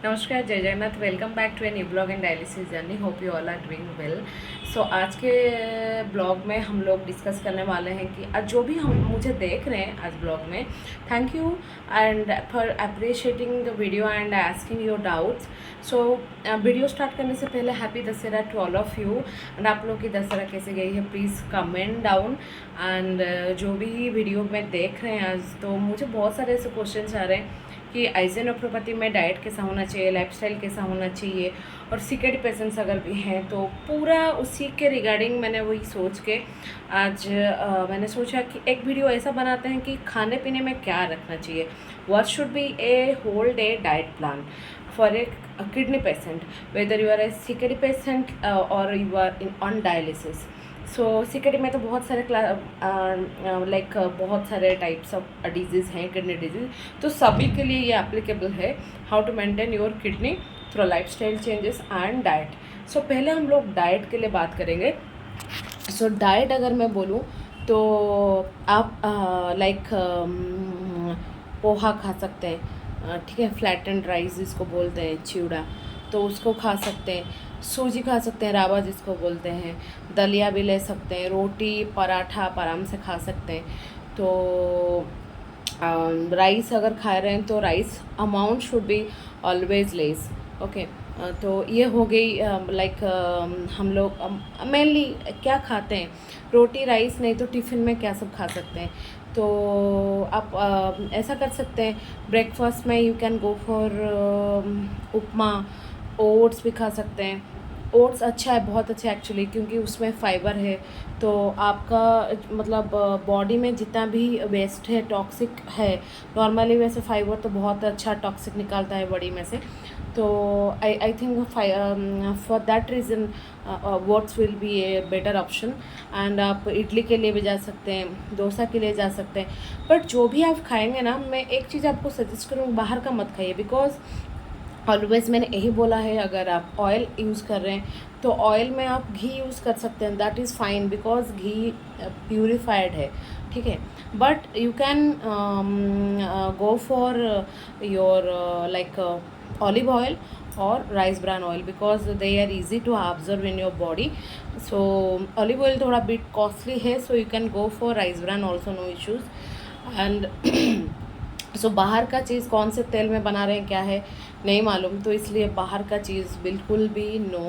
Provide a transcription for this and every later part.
नमस्कार, जय Jagannath. Welcome back to a new blog and dialysis journey. Hope you all are doing well. So आज के blog में हम लोग डिस्कस करने वाले हैं कि आज जो भी हम मुझे देख रहे हैं आज ब्लॉग में, thank you and for appreciating the video and asking your doubts. So video start करने से पहले happy Dussehra to all of you. And आप लोग की दशहरा कैसे गई है, प्लीज़ कमेंट डाउन। एंड जो भी वीडियो में देख रहे हैं आज, तो मुझे बहुत सारे ऐसे क्वेश्चन आ रहे हैं कि आइजेनोप्रोपैथी में डाइट कैसा होना चाहिए, लाइफस्टाइल कैसा होना चाहिए, और सीकेडी पेशेंट्स अगर भी हैं तो पूरा उसी के रिगार्डिंग मैंने वही सोच के आज मैंने सोचा कि एक वीडियो ऐसा बनाते हैं कि खाने पीने में क्या रखना चाहिए। What should be a whole day diet plan for a kidney patient, whether you are a CKD patient और you are in on dialysis. So CKD में तो बहुत सारे बहुत सारे टाइप्स ऑफ डिजीज़ हैं, किडनी डिजीज़, तो सभी के लिए ये एप्लीकेबल है। How to maintain your kidney through lifestyle changes and diet. So पहले हम लोग डाइट के लिए बात करेंगे। सो डाइट अगर मैं बोलूँ तो आप पोहा खा सकते हैं, ठीक है, फ्लैट एंड राइस जिसको बोलते हैं, चिवड़ा, तो उसको खा सकते हैं। सूजी खा सकते हैं, रावा जिसको बोलते हैं, दलिया भी ले सकते हैं, रोटी पराठा आप आराम से खा सकते हैं। तो राइस अगर खा रहे हैं तो rice amount should be always less. Okay, तो ये हो गई हम लोग मेनली क्या खाते हैं, रोटी राइस, नहीं तो टिफ़िन में क्या सब खा सकते हैं। तो आप ऐसा कर सकते हैं, ब्रेकफास्ट में you can go for upma, oats भी खा सकते हैं। ओट्स अच्छा है, बहुत अच्छा है एक्चुअली, क्योंकि उसमें फ़ाइबर है। तो आपका मतलब बॉडी में जितना भी वेस्ट है, टॉक्सिक है, नॉर्मली वैसे फ़ाइबर तो बहुत अच्छा टॉक्सिक निकालता है बॉडी में से। तो I think for that reason oats will be a better option. And आप इडली के लिए भी जा सकते हैं, डोसा के लिए जा सकते हैं। बट जो भी आप खाएंगे ना, मैं एक चीज़ आपको सजेस्ट करूँगी, बाहर का मत खाइए। बिकॉज ऑलवेज़ मैंने यही बोला है, अगर आप ऑयल यूज़ कर रहे हैं तो ऑयल में आप घी यूज़ कर सकते हैं, दैट इज़ फाइन, बिकॉज घी प्यूरिफाइड है, ठीक है। But you can go for your olive oil और rice bran oil, because they are easy to observe in your body. So olive oil थोड़ा बिट कॉस्टली है, so you can go for rice bran also, no issues. And so बाहर का चीज़ कौन से तेल में बना रहे हैं क्या है नहीं मालूम, तो इसलिए बाहर का चीज़ बिल्कुल भी नो।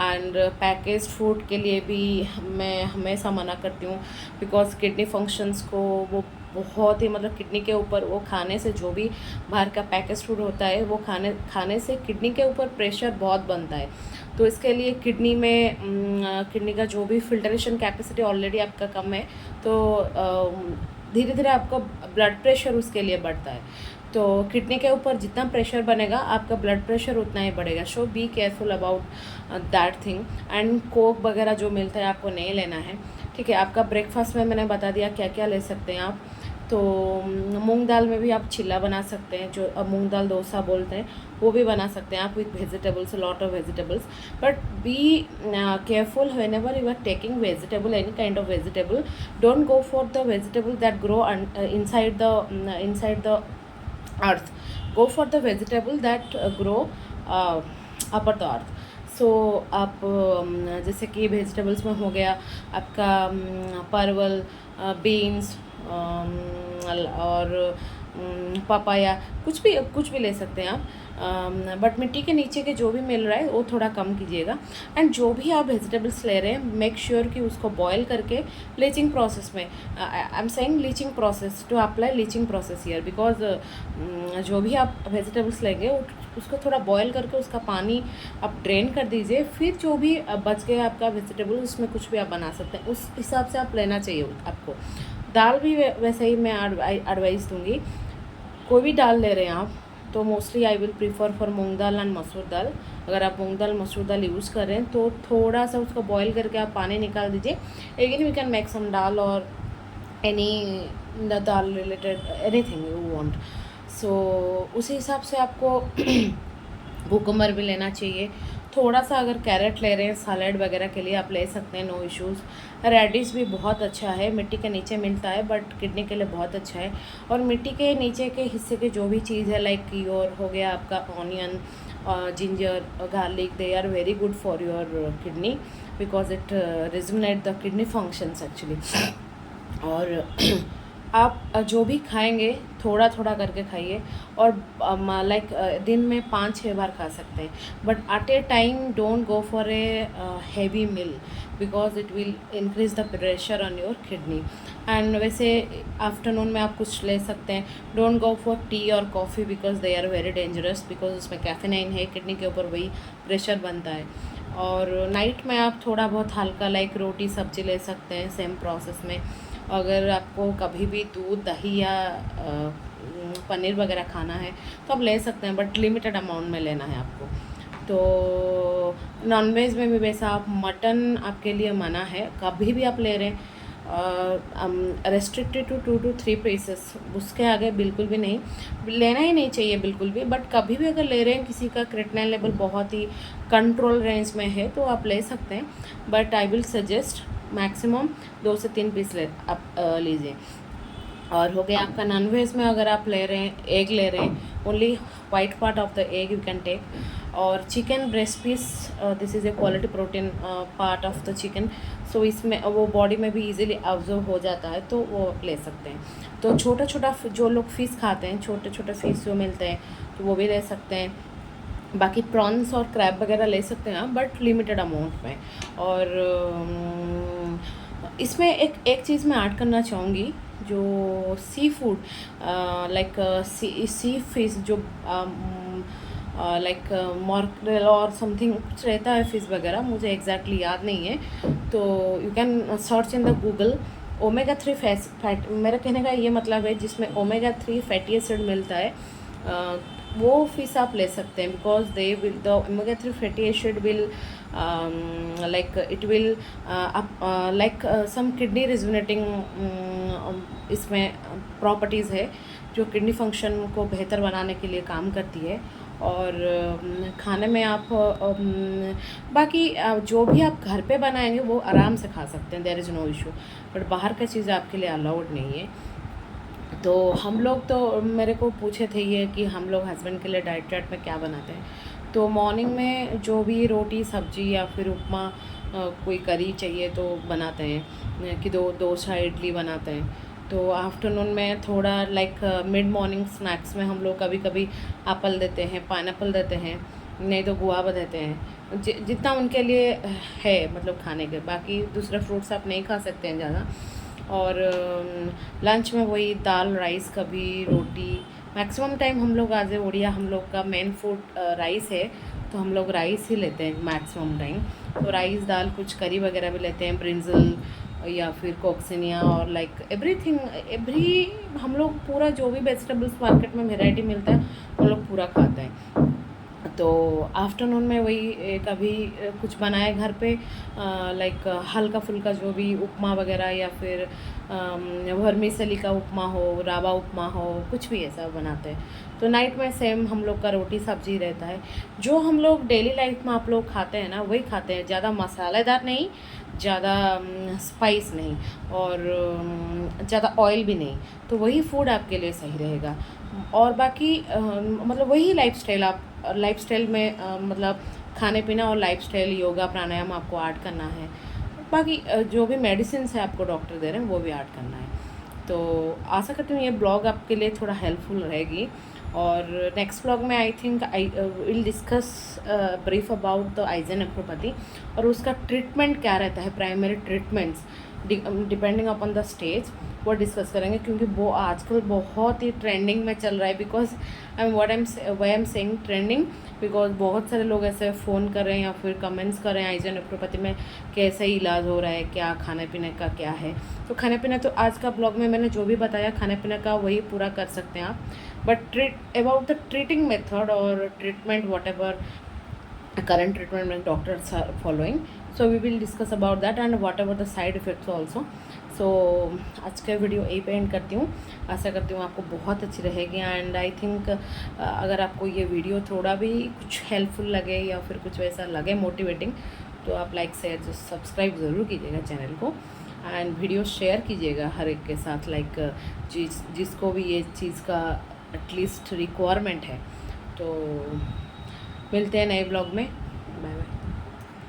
एंड पैकेज्ड फूड के लिए भी मैं हमेशा मना करती हूँ, बिकॉज किडनी फंक्शंस को वो बहुत ही मतलब किडनी के ऊपर वो खाने से, जो भी बाहर का पैकेज फूड होता है वो खाने से किडनी के ऊपर प्रेशर बहुत बनता है। तो इसके लिए किडनी का जो भी फिल्टरेशन कैपेसिटी ऑलरेडी आपका कम है, तो धीरे धीरे आपका ब्लड प्रेशर उसके लिए बढ़ता है। तो किडनी के ऊपर जितना प्रेशर बनेगा, आपका ब्लड प्रेशर उतना ही बढ़ेगा। So be careful about that thing. And coke वगैरह जो मिलता है आपको नहीं लेना है, ठीक है। आपका ब्रेकफास्ट में मैंने बता दिया क्या क्या ले सकते हैं आप। तो मूंग दाल में भी आप चिल्ला बना सकते हैं, जो अब मूंग दाल डोसा बोलते हैं, वो भी बना सकते हैं आप with vegetables, lot of vegetables. But be careful whenever you are taking vegetable, any kind of vegetable, don't go for the vegetable that grow inside the earth. Go for the vegetable that grow upper the earth. सो आप जैसे कि vegetables में हो गया आपका परवल, beans, और papaya, कुछ भी ले सकते हैं आप। बट मिट्टी के नीचे के जो भी मिल रहा है वो थोड़ा कम कीजिएगा। एंड जो भी आप वेजिटेबल्स ले रहे हैं, मेक श्योर कि उसको बॉयल करके लीचिंग प्रोसेस में, I am saying leaching process, to apply leaching process here, because जो भी आप वेजिटेबल्स लेंगे उसको थोड़ा बॉयल करके उसका पानी आप ड्रेन कर दीजिए। फिर जो भी बच गया आपका वेजिटेबल, उसमें कुछ भी आप बना सकते हैं, उस हिसाब से आप लेना चाहिए आपको। दाल भी वैसे ही मैं एडवाइस दूँगी, कोई भी दाल ले रहे हैं आप, तो mostly I will prefer for moong dal and मसूर दाल। अगर आप मूंग दाल मसूर दाल यूज़ कर रहे हैं तो थोड़ा सा उसको बॉईल करके आप पानी निकाल दीजिए। Again we can make some dal और any the dal related anything you want. So उसी हिसाब से आपको कुकुम्बर भी लेना चाहिए, थोड़ा सा अगर कैरेट ले रहे हैं सैलेड वगैरह के लिए आप ले सकते हैं, नो इश्यूज़। रेडिश भी बहुत अच्छा है, मिट्टी के नीचे मिलता है बट किडनी के लिए बहुत अच्छा है। और मिट्टी के नीचे के हिस्से के जो भी चीज़ है लाइक योर हो गया आपका onion, ginger, garlic, they are very good for your kidney because it rejuvenate the kidney functions actually. और आप जो भी खाएंगे थोड़ा थोड़ा करके खाइए, और लाइक दिन में 5-6 बार खा सकते हैं, but at a time don't go for a heavy meal because it will increase the pressure on your kidney. And वैसे आफ्टरनून में आप कुछ ले सकते हैं, डोंट गो फॉर टी और coffee because they are very dangerous, because उसमें caffeine है, किडनी के ऊपर वही प्रेशर बनता है। और नाइट में आप थोड़ा बहुत हल्का लाइक रोटी सब्जी ले सकते हैं सेम प्रोसेस में। अगर आपको कभी भी दूध दही या पनीर वगैरह खाना है तो आप ले सकते हैं, बट लिमिटेड अमाउंट में लेना है आपको। तो नॉनवेज में भी वैसा आप मटन आपके लिए मना है, कभी भी आप ले रहे हैं रेस्ट्रिक्टेड टू 2 to 3 पीसेस, उसके आगे बिल्कुल भी नहीं लेना ही नहीं चाहिए बिल्कुल भी। बट कभी भी अगर ले रहे हैं, किसी का क्रिएटिनिन लेवल बहुत ही कंट्रोल रेंज में है तो आप ले सकते हैं, but I will suggest maximum 2 से 3 पीस आप लीजिए। और हो गया आपका नॉनवेज में अगर आप ले रहे हैं, एग ले रहे हैं, only white part of the egg you can take. और chicken breast piece, this is a quality protein part of the chicken, so इसमें वो बॉडी में भी इजीली ऑब्जर्व हो जाता है तो वो ले सकते हैं। तो छोटा छोटा जो लोग फ़िश खाते हैं, छोटे छोटे फ़िश जो मिलते हैं तो वो भी ले सकते हैं। बाकी प्रॉन्स और क्रैब वगैरह ले सकते हैं आप, बट लिमिटेड अमाउंट में। और इसमें एक चीज़ मैं ऐड करना चाहूँगी, जो सी फूड लाइक सी फिश जो लाइक मॉर्क्रेल और समथिंग कुछ रहता है फिश वगैरह, मुझे एग्जैक्टली याद नहीं है, तो you can search in the Google omega 3 fat. मेरा कहने का ये मतलब है जिसमें ओमेगा 3 फैटी एसिड मिलता है, वो फिश आप ले सकते हैं because they will the omega 3 fatty acid will like it will like some kidney rejuvenating इसमें प्रॉपर्टीज़ है जो किडनी फंक्शन को बेहतर बनाने के लिए काम करती है। और खाने में आप बाकी जो भी आप घर पे बनाएंगे वो आराम से खा सकते हैं, there is no issue, but बाहर का चीज़ आपके लिए अलाउड नहीं है। तो हम लोग तो मेरे को पूछे थे ये कि हम लोग हस्बैंड के लिए डाइट चार्ट में क्या बनाते हैं, तो मॉर्निंग में जो भी रोटी सब्जी या फिर उपमा कोई करी चाहिए तो बनाते हैं, कि डोसा इडली बनाते हैं। तो आफ्टरनून में थोड़ा लाइक मिड मॉर्निंग स्नैक्स में हम लोग कभी कभी एप्पल देते हैं, पाइनएप्पल देते हैं, नहीं तो गुआवा देते हैं, जितना उनके लिए है मतलब खाने के। बाकी दूसरे फ्रूट्स आप नहीं खा सकते हैं ज़्यादा। और लंच में वही दाल राइस, कभी रोटी, मैक्सिमम टाइम हम लोग आज उड़िया हम लोग का मेन फूड राइस है, तो हम लोग राइस ही लेते हैं मैक्सिमम टाइम। तो राइस दाल, कुछ करी वगैरह भी लेते हैं, ब्रिंजल या फिर कोक्सिनिया और लाइक एवरी हम लोग पूरा जो भी वेजिटेबल्स मार्केट में वेराइटी मिलता है हम लोग पूरा खाते हैं। तो आफ्टरनून में वही कभी कुछ बनाए घर पे लाइक हल्का फुल्का जो भी उपमा वगैरह या फिर वर्मीसेली का उपमा हो, रावा उपमा हो, कुछ भी ऐसा बनाते हैं। तो नाइट में सेम हम लोग का रोटी सब्जी रहता है, जो हम लोग डेली लाइफ में आप लोग खाते हैं ना वही खाते हैं, ज़्यादा मसालेदार नहीं, ज़्यादा स्पाइस नहीं, और ज़्यादा ऑयल भी नहीं, तो वही फूड आपके लिए सही रहेगा। और बाकी मतलब वही लाइफस्टाइल आप लाइफस्टाइल में मतलब खाने पीना और लाइफस्टाइल, योगा प्राणायाम आपको ऐड करना है। बाकी जो भी मेडिसिन है आपको डॉक्टर दे रहे हैं वो भी ऐड करना है। तो आशा करती हूँ ये ब्लॉग आपके लिए थोड़ा हेल्पफुल रहेगी। और नेक्स्ट ब्लॉग में I think I will discuss brief about the eigen nephropathy और उसका ट्रीटमेंट क्या रहता है, primary treatments depending upon the stage, वो डिस्कस करेंगे, क्योंकि वो आजकल बहुत ही ट्रेंडिंग में चल रहा है। Because I am saying trending because बहुत सारे लोग ऐसे फ़ोन कर रहे हैं या फिर कमेंट्स कर रहे हैं आइजन नेफ्रोपैथी में कैसे इलाज हो रहा है, क्या खाने पीने का क्या है। तो खाने पीने तो आज का ब्लॉग में मैंने जो भी बताया खाने पीने का वही पूरा कर सकते हैं आप, but about the treating method और treatment whatever current treatment doctors are following, so we will discuss about that and whatever the side effects also. सो आज का वीडियो यहीं पे एंड करती हूँ। आशा करती हूँ आपको बहुत अच्छी रहेगी एंड आई थिंक अगर आपको ये वीडियो थोड़ा भी कुछ हेल्पफुल लगे या फिर कुछ वैसा लगे मोटिवेटिंग, तो आप लाइक शेयर सब्सक्राइब ज़रूर कीजिएगा चैनल को एंड वीडियो शेयर कीजिएगा हर एक के साथ, लाइक जिसको भी ये चीज़ का एटलीस्ट रिक्वायरमेंट है। तो मिलते हैं नए ब्लॉग में। Bye bye.